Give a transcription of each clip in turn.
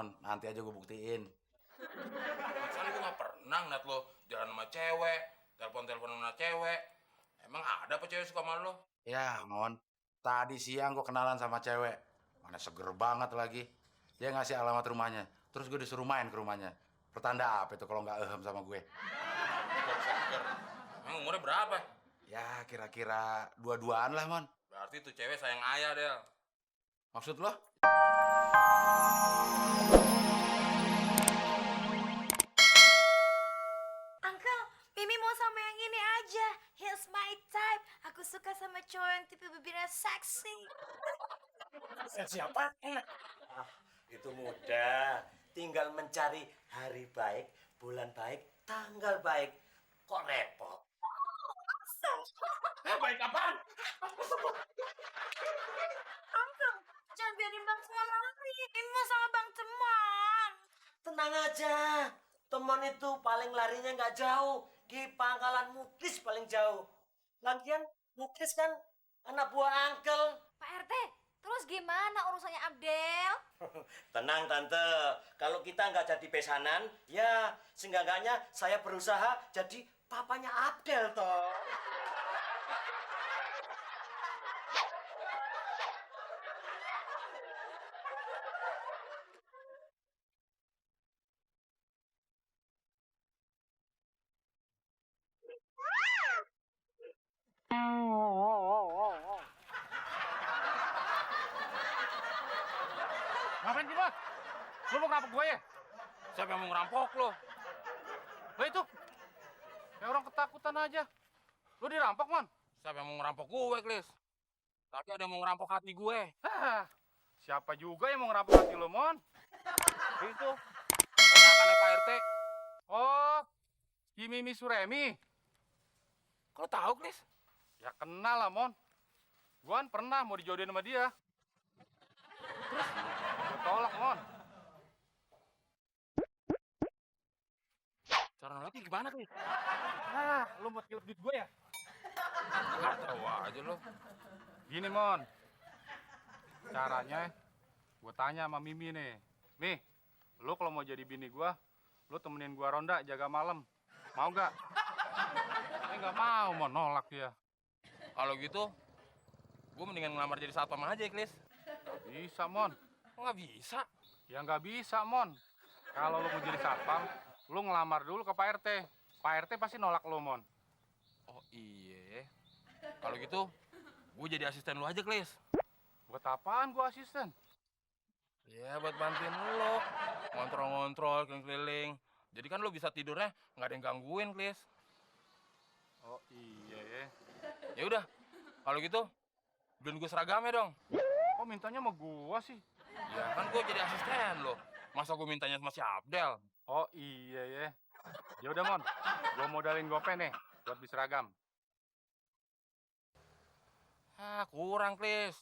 Mon. Nanti aja gue buktiin. Soalnya gue gak pernah ngeliat lo jalan sama cewek, telepon-telepon sama cewek. Emang ada apa cewek suka sama lo? Ya, Mon. Tadi siang gue kenalan sama cewek. Mana seger banget lagi. Dia ngasih alamat rumahnya. Terus gue disuruh main ke rumahnya. Pertanda apa itu kalau nggak ehem sama gue? Seger. Emang umurnya berapa? Ya, kira-kira dua-duaan lah, Mon. Berarti tuh cewek sayang ayah, Del. Maksud lo? Uncle, Mimi mau sama yang ini aja. He's my type. Aku suka sama cowok yang tipe bibirnya seksi. Siapa? Itu mudah. Tinggal mencari hari baik, bulan baik, tanggal baik. Kok repot? Baik apaan? Uncle, jangan biarin Bang Temon lari. Mimi mau sama Bang Temon. Tenang aja. Teman itu paling larinya nggak jauh. Di pangkalan Muklis paling jauh. Lagian Muklis kan anak buah Angkel. Pak RT, terus gimana urusannya Abdel? Tenang Tante, kalau kita nggak jadi pesanan, ya seenggaknya saya berusaha jadi papanya Abdel toh. Ngapain sih, Bos? Lu mau ngerampok gue ya? Siapa yang mau ngerampok lo? Lah itu. Kayak orang ketakutan aja. Lu dirampok, Mon. Siapa yang mau ngerampok gue, Klis? Tapi ada yang mau ngerampok hati gue. Hah. Siapa juga yang mau ngerampok hati lu, Mon? Itu. Ponakannya Pak RT. Oh, si Mimi Suremi. Kok lo tahu, Klis? Ya kenal lah, Mon. Gua kan pernah mau dijodohin sama dia. Terus gua tolak, Mon. Cara nolaknya gimana, Klis? Ah, lu mau tilep duit gue ya? Gak tahu aja lo. Gini, Mon. Caranya, gue tanya sama Mimi nih. Mi, lu kalau mau jadi bini gue, lu temenin gue ronda jaga malam. Mau gak? Nggak mau, Mon. Nolak dia. Kalau gitu, gue mendingan ngelamar jadi satpam aja, Klis. Bisa, Mon. Kok nggak bisa? Ya nggak bisa, Mon. Kalau lu mau jadi satpam, lu ngelamar dulu ke Pak RT. Pak RT pasti nolak lu, Mon. Oh iya. Kalau gitu, gue jadi asisten lu aja, Klis. Buat apaan gua asisten? Ya, buat bantuin lo. Ngontrol-ngontrol, keliling-keliling. Jadi kan lo bisa tidurnya nggak ada yang gangguin, Klis. Oh iya ya. Ya udah, kalau gitu, beliin gue seragamnya dong. Kok mintanya sama gua sih? Ya kan gue jadi asisten lo. Masa gue mintanya sama si Abdel? Oh iya ya. Ya udah, Mon. Gua modalin gope nih buat beli seragam. Ah, kurang, Klis.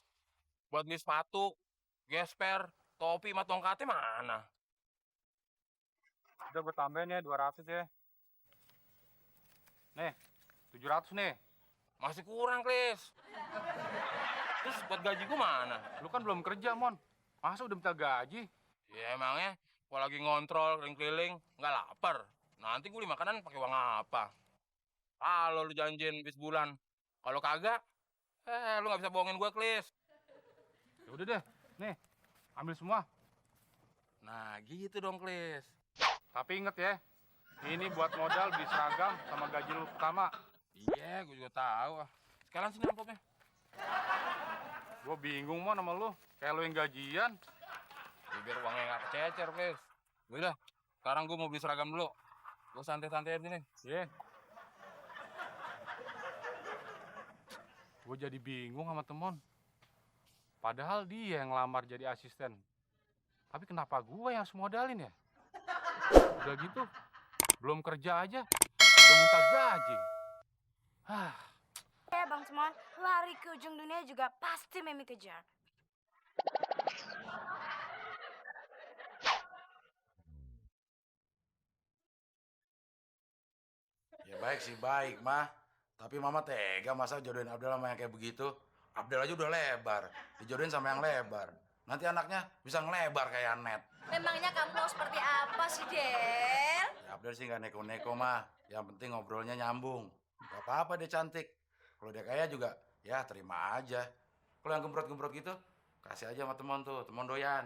Buat beli sepatu, gesper, topi, sama tongkatnya mana? Udah gua tambahin ya 200 ya. Nih, 700 nih. Masih kurang, Klis. Terus buat gaji gue mana? Lu kan belum kerja, Mon. Masa udah minta gaji? Ya emangnya, kalau lagi ngontrol, keliling-keliling, nggak lapar. Nanti gue beli makanan pakai uang apa? Kalau lu janjiin bis bulan, kalau kagak, lu nggak bisa bohongin gue, Klis. Ya udah deh. Nih, ambil semua. Nah, gitu dong, Klis. Tapi inget ya, ini buat modal beli seragam sama gaji lu pertama. Iya, gue juga tahu. Sekarang sini amplopnya. Gue bingung, Mon, sama lu. Kayak lu yang gajian. Ya, biar uangnya nggak kececer, Klis. Udah, sekarang gue mau beli seragam dulu. Gue santai-santai di sini. Iya. Gue jadi bingung sama Temon. Padahal dia yang ngelamar jadi asisten. Tapi kenapa gue yang harus modalin ya? Udah gitu, belum kerja aja, udah minta gaji. Bang Temon, lari ke ujung dunia juga pasti Mimi kejar. Ya baik sih baik, Mah. Tapi Mama tega masa jodohin Abdel sama yang kayak begitu. Abdel aja udah lebar, dijodohin sama yang lebar. Nanti anaknya bisa ngelebar kayak Net. Memangnya kamu mau seperti apa sih, Del? Ya Abdel sih nggak neko-neko mah. Yang penting ngobrolnya nyambung. Gak apa-apa dia cantik. Kalau dia kaya juga, ya terima aja. Kalau yang gembrot-gembrot gitu, kasih aja sama temen tuh, temen doyan.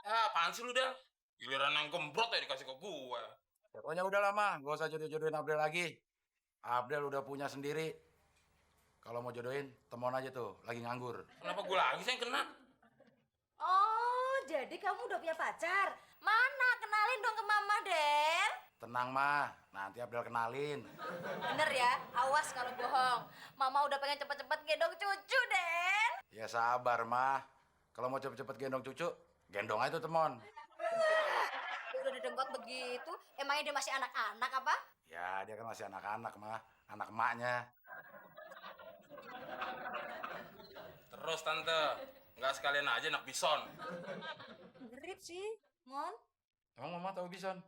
Ah, apaan sih lu, Del? Giliran yang gembrot ya dikasih ke gue. Pokoknya udah lama, gak usah jodoh-jodohin Abdel lagi. Abdel udah punya sendiri. Kalau mau jodohin, temen aja tuh, lagi nganggur. Kenapa gue lagi sih yang kena? Oh, jadi kamu udah punya pacar? Mana? Kenalin dong ke Mama, Del. Tenang mah, nanti Abdel kenalin. Bener ya, awas kalau bohong. Mama udah pengen cepet-cepet gendong cucu, Del. Ya sabar mah. Kalau mau cepet-cepet gendong cucu, gendong aja tuh temon. Udah didengkot begitu, emangnya dia masih anak-anak apa? Ya dia kan masih anak-anak mah, anak emaknya. Terus, Tante. Nggak sekalian aja anak bison. Ngerit sih, Mon. Emang mama tahu bison?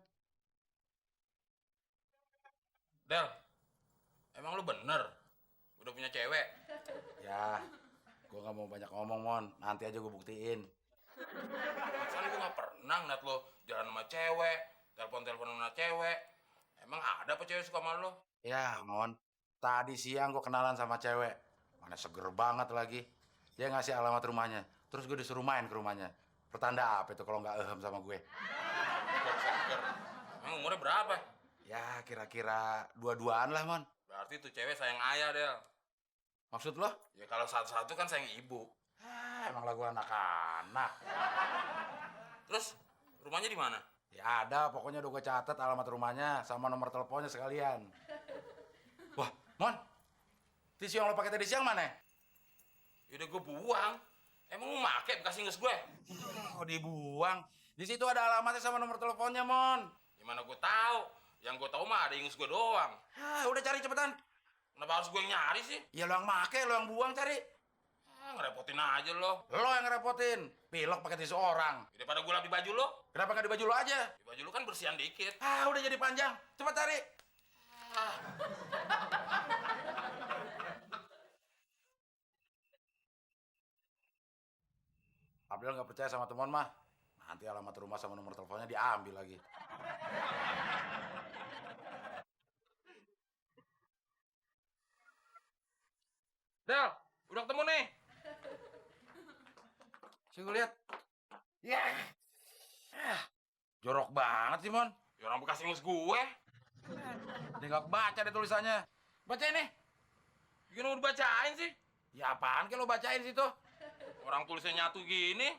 Del, emang lu bener? Udah punya cewek? Ya, gua nggak mau banyak ngomong mon, nanti aja gua buktiin. Kan gue nggak pernah ngeliat lo jalan sama cewek, telepon-telepon sama cewek. Emang ada apa cewek suka sama lo? Ya mon, tadi siang gua kenalan sama cewek, mana seger banget lagi. Dia ngasih alamat rumahnya, terus gue disuruh main ke rumahnya. Pertanda apa itu kalau nggak sama gue? Kok seger? Emang umurnya berapa? Ya kira-kira dua-duaan lah mon. Berarti tuh cewek sayang ayah, Del. Maksud lo? Ya kalau satu-satu kan sayang ibu. Emang lagu anak-anak. Terus rumahnya di mana? Ya ada, pokoknya udah gue catat alamat rumahnya sama nomor teleponnya sekalian. Wah, Mon, tisu yang lo pakai tadi siang mana? Udah gue buang. Emang lu make bekas inges gue? Oh, dibuang. Di situ ada alamatnya sama nomor teleponnya, Mon. Gimana gue tahu? Yang gue tahu mah ada ingus gue doang. Ah, udah cari cepetan. Kenapa harus gue yang nyari sih? Ya lo yang make, lo yang buang cari. Ngerepotin aja lo. Lo yang ngerepotin. Pilok pakai tisu orang. Daripada gue lap di baju lo, Kenapa nggak di baju lo aja? di baju lo kan bersihan dikit. Ah, udah jadi panjang. Cepat cari. Abdel nggak percaya sama teman mah. Nanti alamat rumah sama nomor teleponnya diambil lagi. Del, udah ketemu nih. Sini gue lihat. Ya. Jorok banget sih, Mon. Ya orang bekas ingus gue. Dia nggak baca deh tulisannya. Bacain nih. Gimana mau dibacain sih? Ya apaan ke lo bacain situ? Orang tulisnya nyatu gini.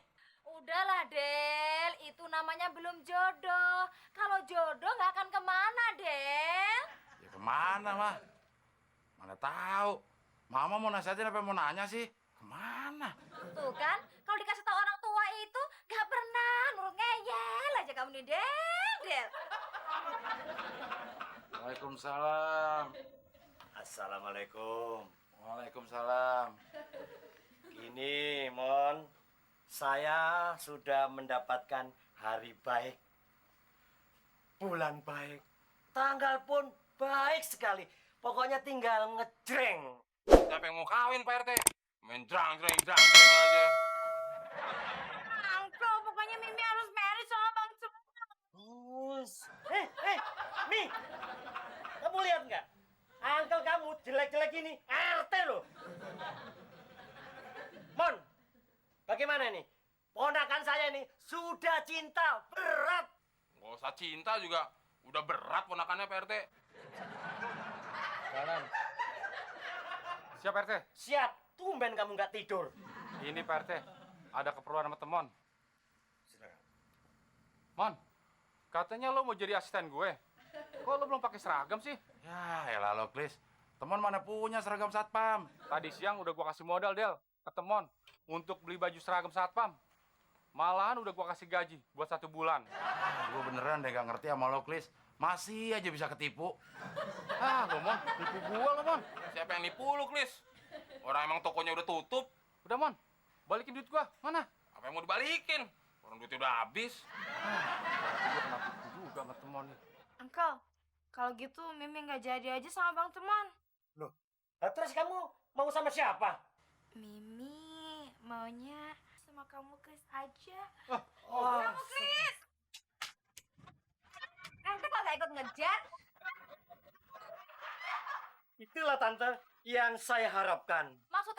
Udahlah, Del. Itu namanya belum jodoh. Kalau jodoh nggak akan kemana, Del. Ya kemana, mah? Mana tahu. Mama mau nasihatin apa mau nanya sih? Kemana? Tuh kan, kalau dikasih tahu orang tua itu nggak pernah nurut ngeyel aja kamu nih, Del. Waalaikumsalam. Assalamualaikum. Waalaikumsalam. Ini, Mon, saya sudah mendapatkan hari baik, bulan baik, tanggal pun baik sekali. Pokoknya tinggal ngejreng. Siapa yang mau kawin, Pak RT? Main jrang aja. Angkel, pokoknya Mimi harus married sama Bang Cemil. Mi, kamu lihat nggak? Angkel kamu jelek-jelek ini, RT loh. Mon, bagaimana nih? Ponakan saya ini sudah cinta berat. Gak usah cinta juga. Udah berat ponakannya, Pak RT. Jalan. Siap RT. Siap, tumben kamu nggak tidur. Ini Pak RT. Ada keperluan sama temon. Mon, katanya lo mau jadi asisten gue. Kok lo belum pakai seragam sih? Ya elah lo, Klis. Teman mana punya seragam satpam? Tadi siang udah gua kasih modal, Del, ke temon untuk beli baju seragam satpam. Malahan udah gua kasih gaji buat 1 bulan. Gue beneran deh gak ngerti sama lo, Klis. Masih aja bisa ketipu. Ah, lo Mon, tipu gua lo, Mon. Siapa yang nipu lu, Klis? Orang emang tokonya udah tutup. Udah, Mon. Balikin duit gua. Mana? Apa yang mau dibalikin? Orang duitnya udah habis. Berarti gua kena tipu juga sama temon nih. Angkel, kalau gitu Mimi nggak jadi aja sama Bang Temon. Lah, terus kamu mau sama siapa? Mimi maunya sama kamu Chris aja. Kamu Chris! Ente kok gak ikut ngejar? Itulah tante yang saya harapkan. Maksud